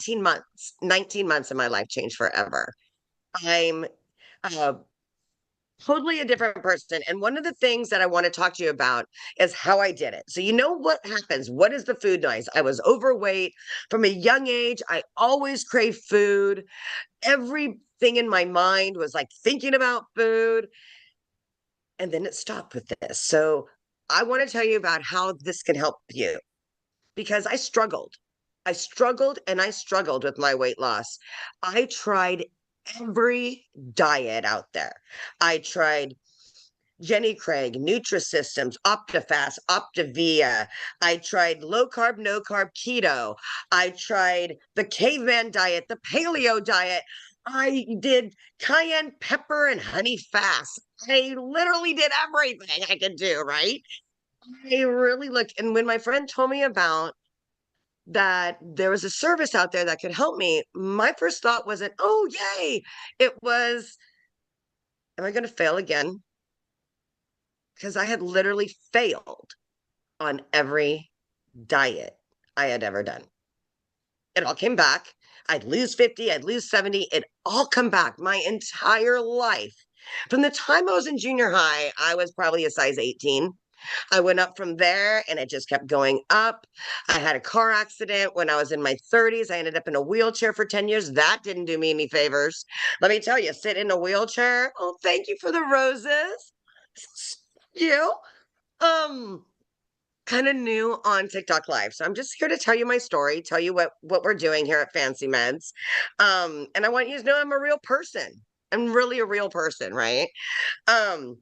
19 months in my life changed forever. I'm uh, totally a different person. And one of the things that I want to talk to you about is how I did it. So, you know what happens? What is the food noise? I was overweight from a young age. I always crave food. Everything in my mind was like thinking about food. And then it stopped with this. So, I want to tell you about how this can help you because I struggled. I struggled and I struggled with my weight loss. I tried every diet out there. I tried Jenny Craig, Nutrisystems, OptiFast, Optavia. I tried low carb, no carb keto. I tried the caveman diet, the paleo diet. I did cayenne pepper and honey fast. I literally did everything I could do, right? I really looked. And when my friend told me about that there was a service out there that could help me, my first thought wasn't, oh, yay. It was, am I going to fail again? Because I had literally failed on every diet I had ever done. It all came back. I'd lose 50, I'd lose 70. It all come back my entire life. From the time I was in junior high, I was probably a size 18. I went up from there and it just kept going up. I had a car accident when I was in my 30s. I ended up in a wheelchair for 10 years. That didn't do me any favors. Let me tell you, sit in a wheelchair. Oh, thank you for the roses. You. Um, Kind of new on TikTok Live. So I'm just here to tell you my story, tell you what we're doing here at FancyMeds. And I want you to know I'm a real person. I'm really a real person, right? Um,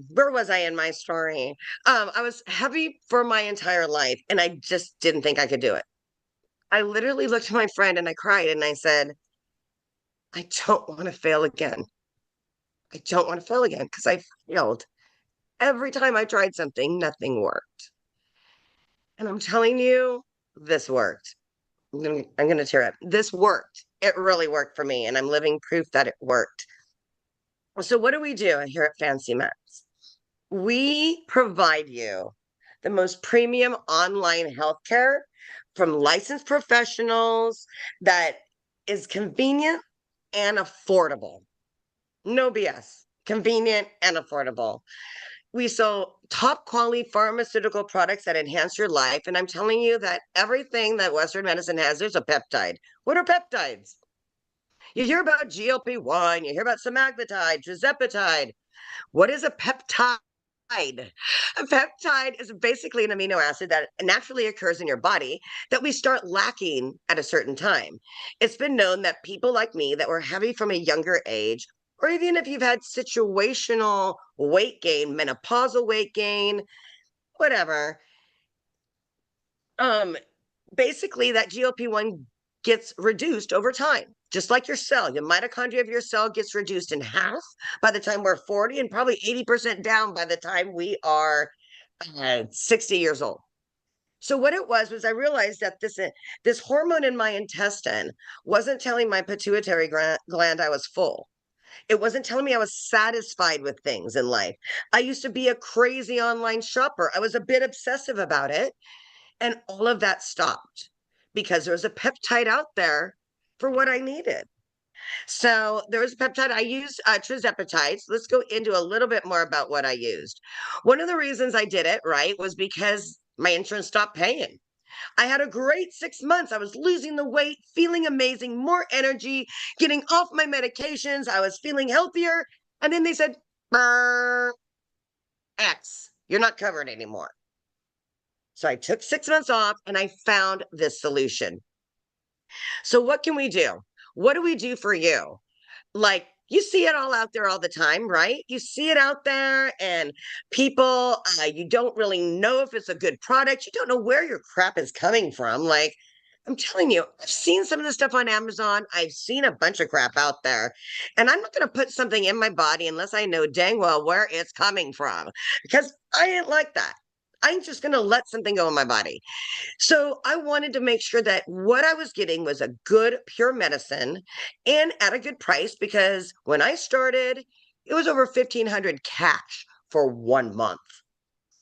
where was I in my story? I was heavy for my entire life and I just didn't think I could do it. I literally looked at my friend and I cried and I said, I don't want to fail again. I don't want to fail again because I failed. Every time I tried something, nothing worked. And I'm telling you, this worked. I'm gonna tear up. This worked. It really worked for me, and I'm living proof that it worked. So, what do we do here at Fancy Meds? We provide you the most premium online healthcare from licensed professionals that is convenient and affordable. No BS. Convenient and affordable. We sell top quality pharmaceutical products that enhance your life. And I'm telling you that everything that Western medicine has, there's a peptide. What are peptides? You hear about GLP-1, you hear about semaglutide, tirzepatide. What is a peptide? A peptide is basically an amino acid that naturally occurs in your body that we start lacking at a certain time. It's been known that people like me that were heavy from a younger age, or even if you've had situational weight gain, menopausal weight gain, whatever, um, basically that GLP-1 gets reduced over time. Just like your cell, the mitochondria of your cell gets reduced in half by the time we're 40 and probably 80% down by the time we are 60 years old. So what it was I realized that this hormone in my intestine wasn't telling my pituitary gland I was full. It wasn't telling me I was satisfied with things in life. I used to be a crazy online shopper. I was a bit obsessive about it. And all of that stopped because there was a peptide out there for what I needed. So there was a peptide. I used tirzepatide. So let's go into a little bit more about what I used. One of the reasons I did it, right, was because my insurance stopped paying. I had a great 6 months. I was losing the weight, feeling amazing, more energy, getting off my medications. I was feeling healthier. And then they said, X, you're not covered anymore. So I took 6 months off and I found this solution. So, what can we do? What do we do for you? Like, you see it all out there all the time, right? You see it out there, and people, you don't really know if it's a good product. You don't know where your crap is coming from. Like, I'm telling you, I've seen some of the stuff on Amazon. I've seen a bunch of crap out there. And I'm not going to put something in my body unless I know dang well where it's coming from because I ain't like that. I'm just going to let something go in my body. So I wanted to make sure that what I was getting was a good, pure medicine and at a good price because when I started, it was over 1,500 cash for 1 month.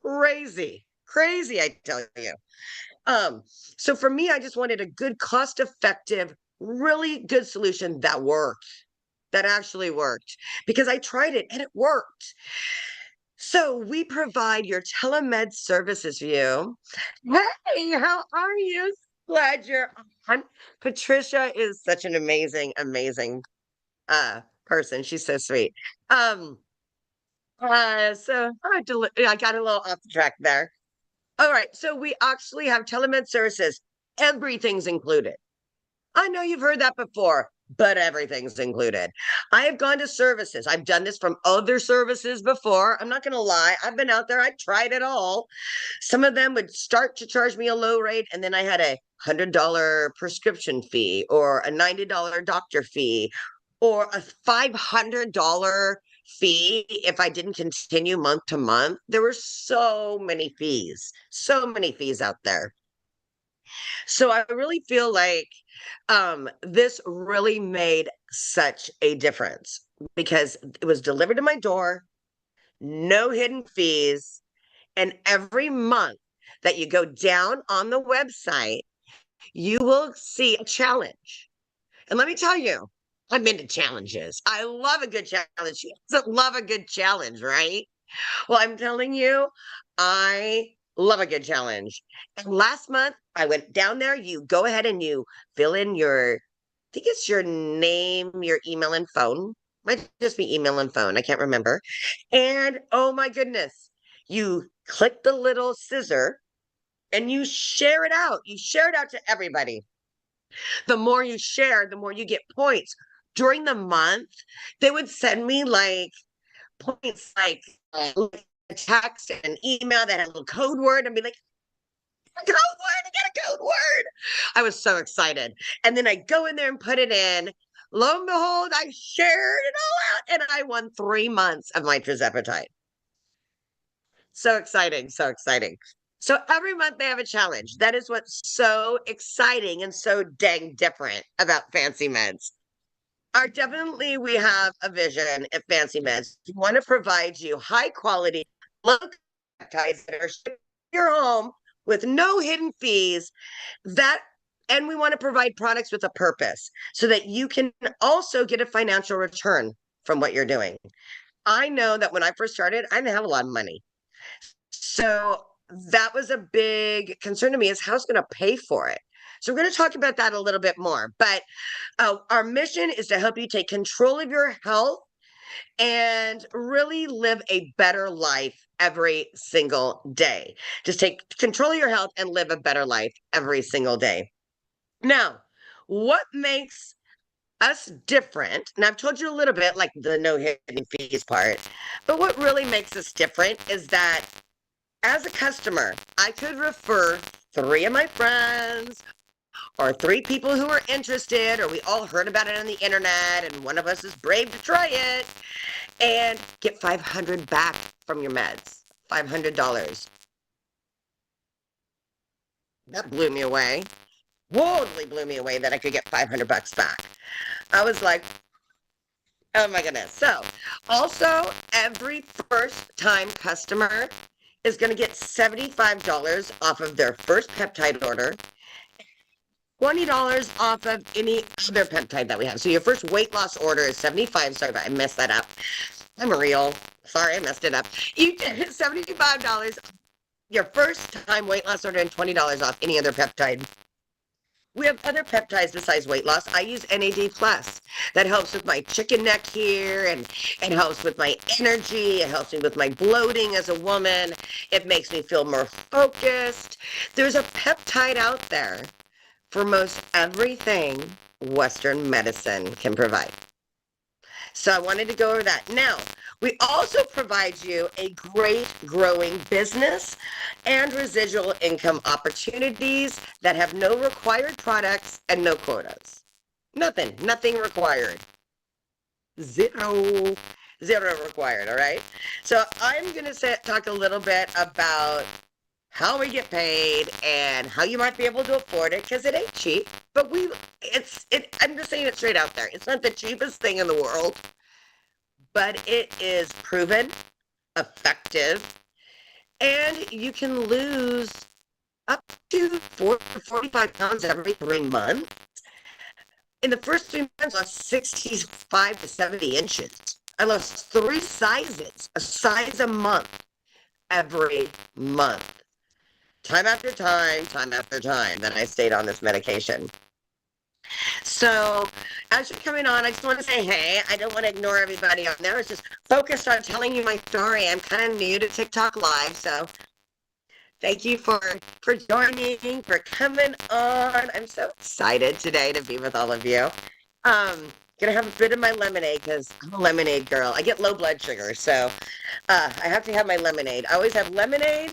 Crazy, crazy, I tell you. So for me, I just wanted a good, cost-effective, really good solution that worked, that actually worked, because I tried it and it worked. So we provide your telemed services view. Hey, how are you? Glad you're on. Patricia is such an amazing, amazing person. She's so sweet. Um, I got a little off the track there. All right, so we actually have telemed services. Everything's included. I know you've heard that before, but everything's included. I have gone to services. I've done this from other services before. I'm not going to lie. I've been out there. I tried it all. Some of them would start to charge me a low rate, and then I had a $100 prescription fee or a $90 doctor fee or a $500 fee if I didn't continue month to month. There were so many fees out there. So I really feel like this really made such a difference because it was delivered to my door, no hidden fees, and every month that you go down on the website, you will see a challenge. And let me tell you, I'm into challenges. I love a good challenge. Who doesn't love a good challenge, right? Well, I'm telling you, I love a good challenge. And last month, I went down there. You go ahead and you fill in your, I think it's your name, your email, and phone. Might just be email and phone. I can't remember. And oh my goodness, you click the little scissor and you share it out. You share it out to everybody. The more you share, the more you get points. During the month, they would send me like points like a text and an email that had a little code word and be like, code word, I got a code word. I was so excited. And then I go in there and put it in. Lo and behold, I shared it all out and I won 3 months of my tirzepatide. So exciting, so exciting. So every month they have a challenge. That is what's so exciting and so dang different about FancyMeds. Are definitely we have a vision at FancyMeds. We want to provide you high quality, low peptides that are shipped to your home with no hidden fees. That and we want to provide products with a purpose so that you can also get a financial return from what you're doing. I know that when I first started, I didn't have a lot of money. So that was a big concern to me is how's going to pay for it. So we're going to talk about that a little bit more. But our mission is to help you take control of your health and really live a better life every single day. Just take control of your health and live a better life every single day. Now, what makes us different, and I've told you a little bit like the no hidden fees part, but what really makes us different is that as a customer, I could refer 3 of my friends or 3 people who are interested, or we all heard about it on the internet and one of us is brave to try it and get 500 back from your meds. $500. That blew me away. Totally blew me away that I could get 500 bucks back. I was like, oh my goodness. So also every first time customer is going to get $75 off of their first peptide order, $20 off of any other peptide that we have. So your first weight loss order is 75. Sorry, but I messed that up. I'm real. Sorry, I messed it up. You get $75 your first time weight loss order and $20 off any other peptide. We have other peptides besides weight loss. I use NAD Plus. That helps with my chicken neck here and it helps with my energy. It helps me with my bloating as a woman. It makes me feel more focused. There's a peptide out there for most everything Western medicine can provide. So I wanted to go over that. Now, we also provide you a great growing business and residual income opportunities that have no required products and no quotas. Nothing required. Zero required, all right? So I'm going to talk a little bit about how we get paid and how you might be able to afford it because it ain't cheap, but I'm just saying it straight out there. It's not the cheapest thing in the world, but it is proven, effective, and you can lose up to 40 to 45 pounds every 3 months. In the first 3 months, I lost 65 to 70 inches. I lost 3 sizes, a size a month, every month. Time after time after time that I stayed on this medication. So, as you're coming on, I just want to say, hey, I don't want to ignore everybody on there. It's just focused on telling you my story. I'm kind of new to TikTok Live, so thank you for joining, for coming on. I'm so excited today to be with all of you. Gonna have a bit of my lemonade because I'm a lemonade girl. I get low blood sugar, so I have to have my lemonade. I always have lemonade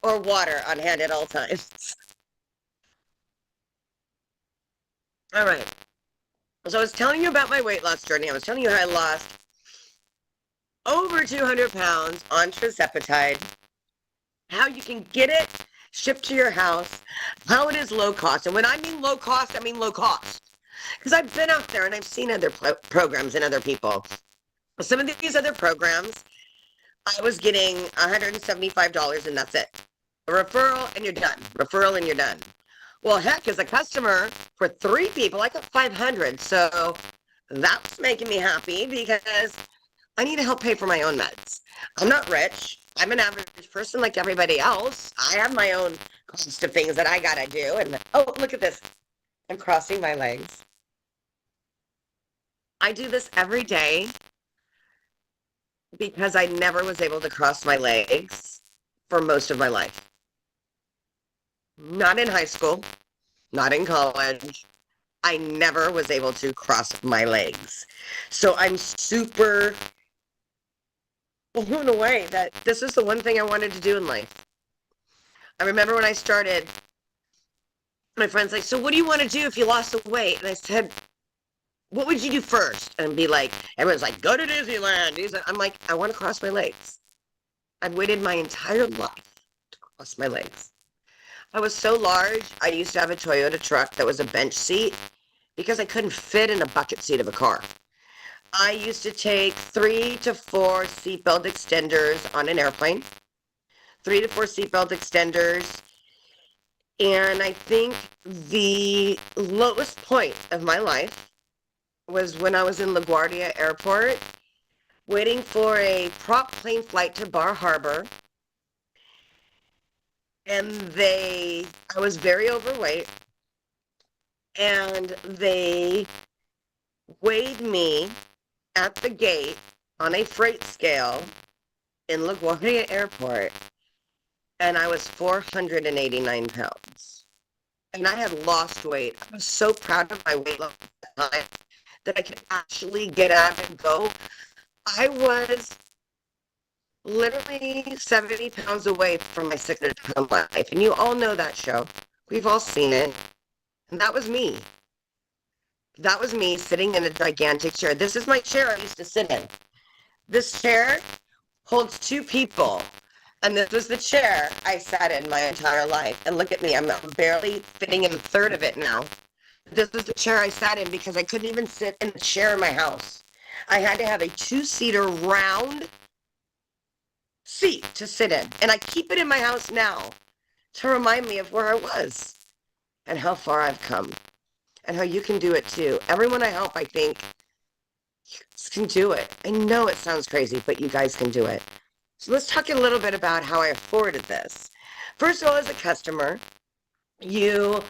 or water on hand at all times. All right. So I was telling you about my weight loss journey. I was telling you how I lost over 200 pounds on tirzepatide, how you can get it shipped to your house, how it is low cost. And when I mean low cost, I mean low cost. Because I've been out there and I've seen other programs and other people. Some of these other programs, I was getting $175 and that's it. A referral and you're done. Referral and you're done. Well, heck, as a customer for 3 people, I got 500. So that's making me happy because I need to help pay for my own meds. I'm not rich. I'm an average person like everybody else. I have my own cost of things that I gotta do. And oh, look at this. I'm crossing my legs. I do this every day because I never was able to cross my legs for most of my life. Not in high school, not in college. I never was able to cross my legs. So I'm super blown away that this is the one thing I wanted to do in life. I remember when I started, my friend's like, so what do you want to do if you lost the weight? And I said, what would you do first? And be like, everyone's like, go to Disneyland. I'm like, I want to cross my legs. I've waited my entire life to cross my legs. I was so large, I used to have a Toyota truck that was a bench seat because I couldn't fit in a bucket seat of a car. I used to take 3 to 4 seatbelt extenders on an airplane, 3 to 4 seatbelt extenders. And I think the lowest point of my life was when I was in LaGuardia Airport waiting for a prop plane flight to Bar Harbor. And I was very overweight, and they weighed me at the gate on a freight scale in LaGuardia Airport, and I was 489 pounds. And I had lost weight. I was so proud of my weight loss at the time that I could actually get up and go. I was literally 70 pounds away from my 600-pound life. And you all know that show. We've all seen it. And that was me. That was me sitting in a gigantic chair. This is my chair I used to sit in. This chair holds 2 people. And this was the chair I sat in my entire life. And look at me, I'm barely fitting in a third of it now. This was the chair I sat in because I couldn't even sit in the chair in my house. I had to have a 2-seater round seat to sit in. And I keep it in my house now to remind me of where I was and how far I've come and how you can do it too. Everyone I help, I think, you guys can do it. I know it sounds crazy, but you guys can do it. So let's talk a little bit about how I afforded this. First of all, as a customer, you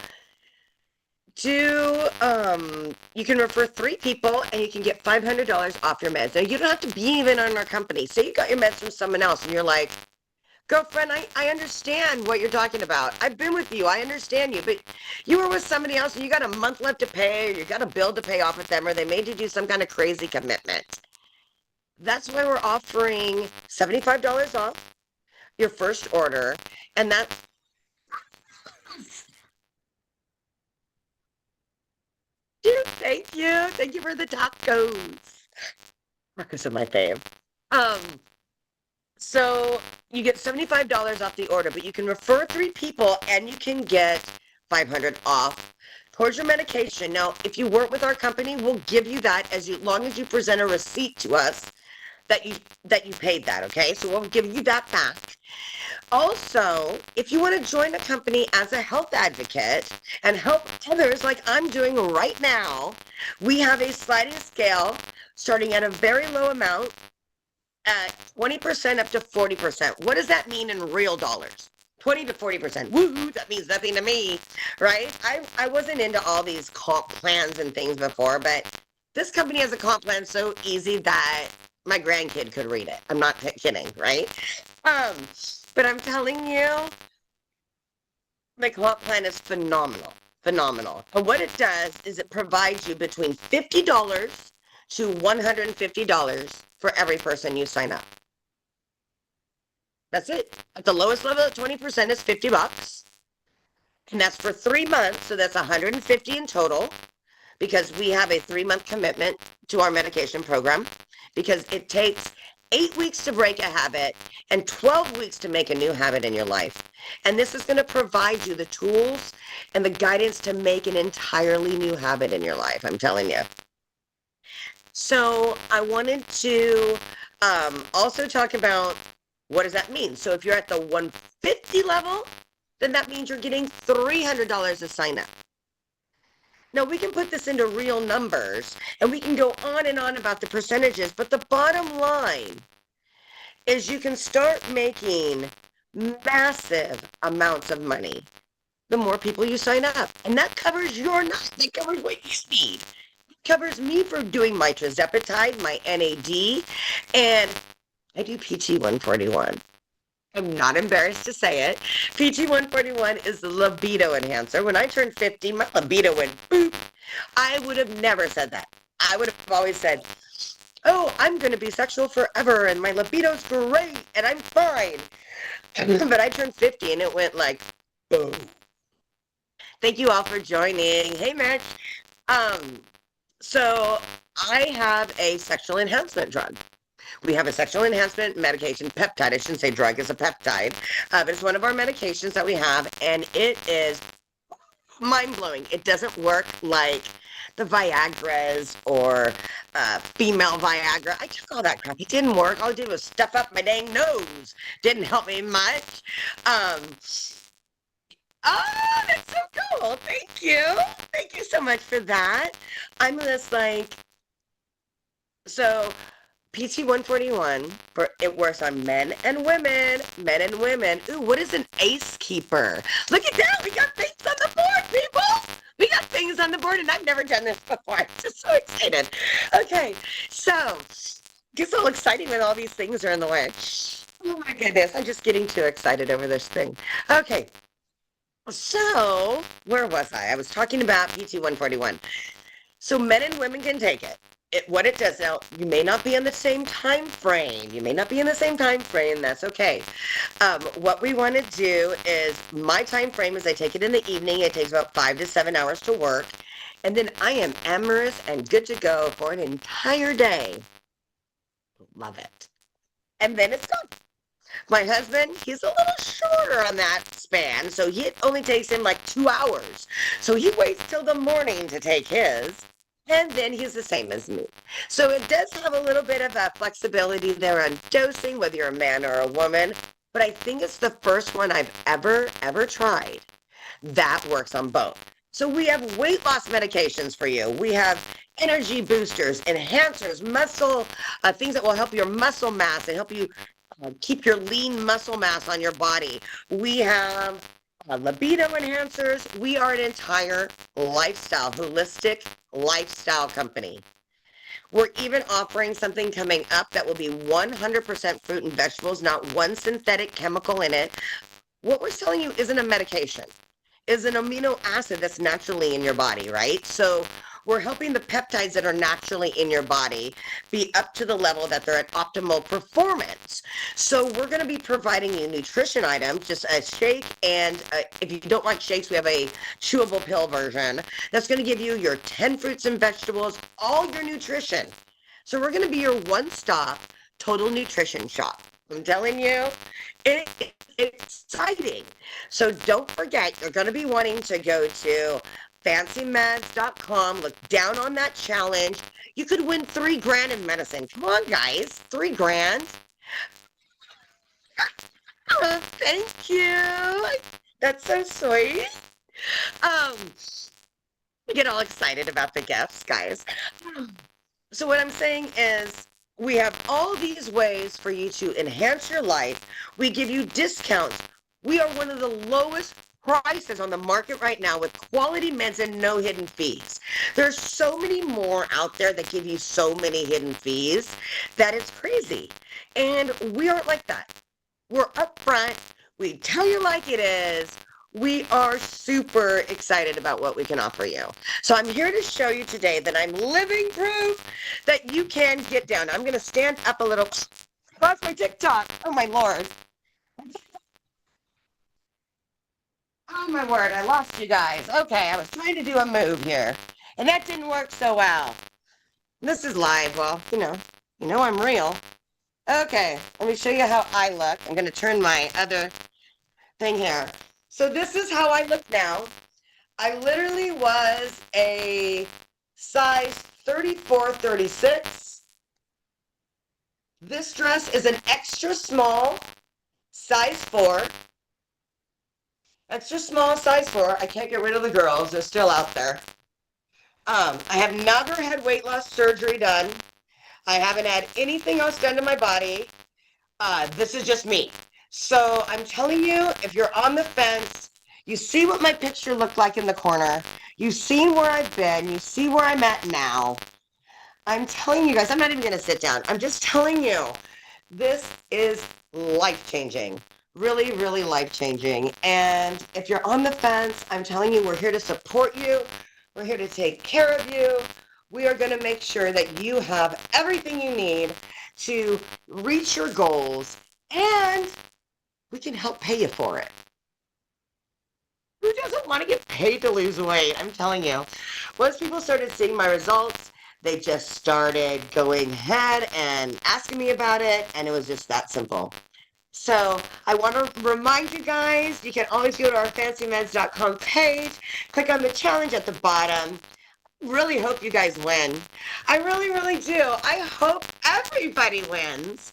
can refer 3 people and you can get $500 off your meds. Now, you don't have to be even on our company. Say you got your meds from someone else and you're like, girlfriend, I understand what you're talking about. I've been with you. I understand you. But you were with somebody else and you got a month left to pay, or you got a bill to pay off with them, or they made you do some kind of crazy commitment. That's why we're offering $75 off your first order. And that's Thank you. Thank you for the tacos. Tacos are my fave. So you get $75 off the order, but you can refer 3 people and you can get $500 off towards your medication. Now, if you weren't with our company, we'll give you that as long as you present a receipt to us that you paid that, okay? So we'll give you that back. Also, if you want to join the company as a health advocate and help others like I'm doing right now, we have a sliding scale starting at a very low amount at 20% up to 40%. What does that mean in real dollars? 20 to 40%. Woo, that means nothing to me, right? I wasn't into all these comp plans and things before, but this company has a comp plan so easy that my grandkid could read it. I'm not kidding, right? Um, but I'm telling you, the comp plan is phenomenal, phenomenal. And what it does is it provides you between $50 to $150 for every person you sign up. That's it. At the lowest level, 20% is $50. And that's for 3 months. So that's 150 in total because we have a 3-month commitment to our medication program because it takes 8 weeks to break a habit and 12 weeks to make a new habit in your life. And this is going to provide you the tools and the guidance to make an entirely new habit in your life. I'm telling you. So I wanted to also talk about what does that mean? So if you're at the 150 level, then that means you're getting $300 to sign up. Now we can put this into real numbers and we can go on and on about the percentages, but the bottom line is you can start making massive amounts of money the more people you sign up. And that covers your nut. That covers what you need. It covers me for doing my tirzepatide, my NAD, and I do PT 141. I'm not embarrassed to say it. PT 141 is the libido enhancer. When I turned 50, my libido went boop. I would have never said that. I would have always said, oh, I'm going to be sexual forever and my libido's great and I'm fine. But I turned 50 and it went like, boom. Thank you all for joining. Hey, Mitch. So I have a sexual enhancement drug. We have a sexual enhancement medication, peptide. I shouldn't say drug, it's a peptide. But it's one of our medications that we have, and it is mind-blowing. It doesn't work like the Viagras or female Viagra. I took all that crap. It didn't work. All I did was stuff up my dang nose. Didn't help me much. Oh, that's so cool. Thank you. Thank you so much for that. I'm just like, so PT 141, it works on men and women. Men and women. Ooh, what is an ACE keeper? Look at that. We got things on the board, people. We got things on the board, and I've never done this before. I'm just so excited. Okay, so gets all exciting when all these things are in the way. Oh my goodness, I'm just getting too excited over this thing. Okay, so where was I? I was talking about PT 141. So men and women can take it. What it does now, you may not be in the same time frame. You may not be in the same time frame. That's okay. What we want to do is my time frame is I take it in the evening. It takes about 5 to 7 hours to work. And then I am amorous and good to go for an entire day. Love it. And then it's gone. My husband, he's a little shorter on that span. So it only takes him like 2 hours. So he waits till the morning to take his. And then he's the same as me. So it does have a little bit of a flexibility there on dosing, whether you're a man or a woman. But I think it's the first one I've ever tried that works on both. So we have weight loss medications for you. We have energy boosters, enhancers, muscle, things that will help your muscle mass and help you keep your lean muscle mass on your body. We have libido enhancers. We are an entire lifestyle, holistic lifestyle company. We're even offering something coming up that will be 100% fruit and vegetables, not one synthetic chemical in it. What we're selling you isn't a medication, is an amino acid that's naturally in your body, right? So we're helping the peptides that are naturally in your body be up to the level that they're at optimal performance. So we're going to be providing you nutrition items, just a shake, and if you don't like shakes, we have a chewable pill version that's going to give you your 10 fruits and vegetables, all your nutrition. So we're going to be your one-stop total nutrition shop. I'm telling you, it's exciting. So don't forget, you're going to be wanting to go to FancyMeds.com, look down on that challenge. You could win 3 grand in medicine. Come on, guys, 3 grand. Oh, thank you. That's so sweet. Um, I get all excited about the gifts, guys. So what I'm saying is we have all these ways for you to enhance your life. We give you discounts. We are one of the lowest prices on the market right now with quality meds and no hidden fees. There's so many more out there that give you so many hidden fees that it's crazy. And we aren't like that. We're upfront. We tell you like it is. We are super excited about what we can offer you. So I'm here to show you today that I'm living proof that you can get down. I'm going to stand up a little. That's my TikTok. Oh, my Lord. Oh, my word. I lost you guys. Okay, I was trying to do a move here, and that didn't work so well. This is live. Well, I'm real. Okay, let me show you how I look. I'm going to turn my other thing here. So this is how I look now. I literally was a size 34, 36. This dress is an extra small, size 4. Extra small, size 4. I can't get rid of the girls. They're still out there. I have never had weight loss surgery done. I haven't had anything else done to my body. This is just me. So I'm telling you, if you're on the fence, you see what my picture looked like in the corner. You've seen where I've been. You see where I'm at now. I'm telling you guys, I'm not even going to sit down. I'm just telling you, this is life-changing. Really, really life-changing. And if you're on the fence, I'm telling you, we're here to support you. We're here to take care of you. We are going to make sure that you have everything you need to reach your goals, and we can help pay you for it. Who doesn't want to get paid to lose weight? I'm telling you. Once people started seeing my results, they just started going ahead and asking me about it, and it was just that simple. So I want to remind you guys, you can always go to our FancyMeds.com page, click on the challenge at the bottom. Really hope you guys win. I really, really do. I hope everybody wins.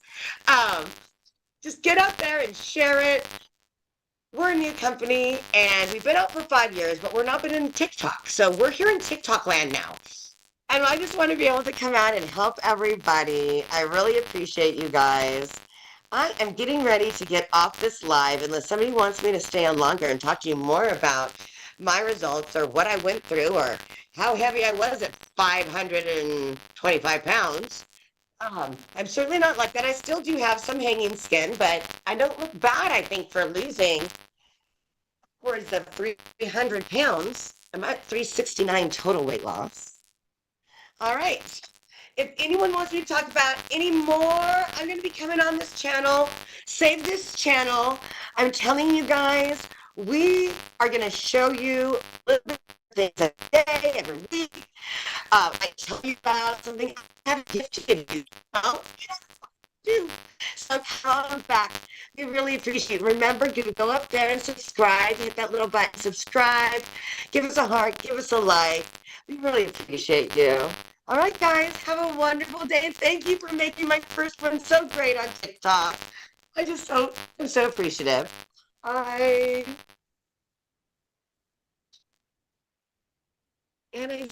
Just get out there and share it. We're a new company, and we've been out for 5 years, but we're not been in TikTok. So we're here in TikTok land now. And I just want to be able to come out and help everybody. I really appreciate you guys. I am getting ready to get off this live unless somebody wants me to stay on longer and talk to you more about my results or what I went through or how heavy I was at 525 pounds. I'm certainly not like that. I still do have some hanging skin, but I don't look bad, I think, for losing upwards of 300 pounds. I'm at 369 total weight loss. All right. If anyone wants me to talk about any more, I'm going to be coming on this channel. Save this channel. I'm telling you guys, we are going to show you a little bit of things every day, every week. I tell you about something I have a gift to give you. Do. So come back. We really appreciate it. Remember, go up there and subscribe. Hit that little button, subscribe. Give us a heart. Give us a like. We really appreciate you. All right, guys, have a wonderful day. And thank you for making my first one so great on TikTok. I'm so appreciative. I, and I,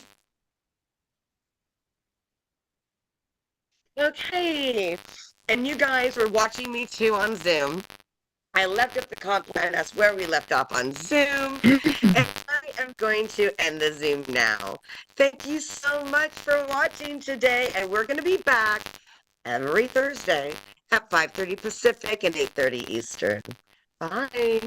okay. And you guys were watching me too on Zoom. I left up the comp plan. That's where we left off on Zoom. And I am going to end the Zoom now. Thank you so much for watching today. And we're going to be back every Thursday at 5:30 Pacific and 8:30 Eastern. Bye.